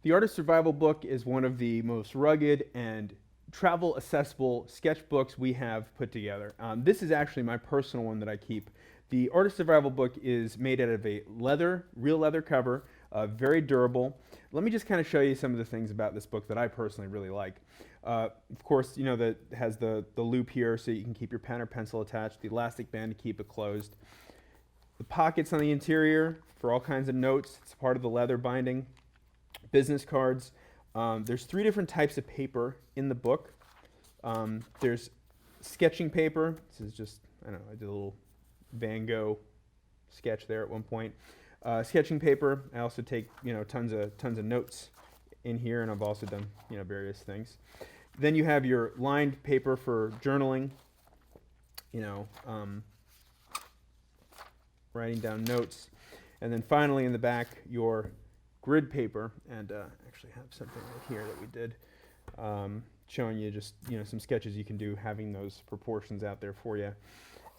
The Artist Survival Book is one of the most rugged and travel accessible sketchbooks we have put together. This is actually my personal one that I keep. The Artist Survival Book is made out of a real leather cover, very durable. Let me just kind of show you some of the things about this book that I personally really like. Of course, you know that has the loop here so you can keep your pen or pencil attached, the elastic band to keep it closed. The pockets on the interior for all kinds of notes. It's part of the leather binding. Business cards. There's 3 different types of paper in the book. There's sketching paper. This is just, I don't know, I did a little Van Gogh sketch there at one point. Sketching paper. I also take, tons of notes in here, and I've also done, various things. Then you have your lined paper for journaling, writing down notes. And then finally in the back, your grid paper, and actually have something right here that we did showing you just some sketches you can do, having those proportions out there for you.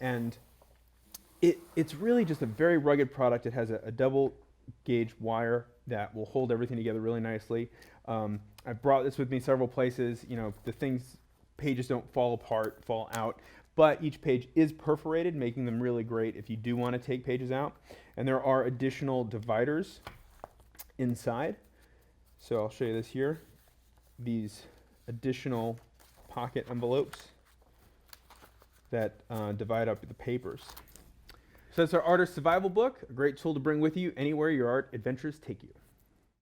And it's really just a very rugged product. It has a double gauge wire that will hold everything together really nicely. I brought this with me several places. Pages don't fall apart, fall out, but each page is perforated, making them really great if you do want to take pages out. And there are additional dividers inside. So I'll show you this here. These additional pocket envelopes that divide up the papers. So that's our Artist Survival Book, a great tool to bring with you anywhere your art adventures take you.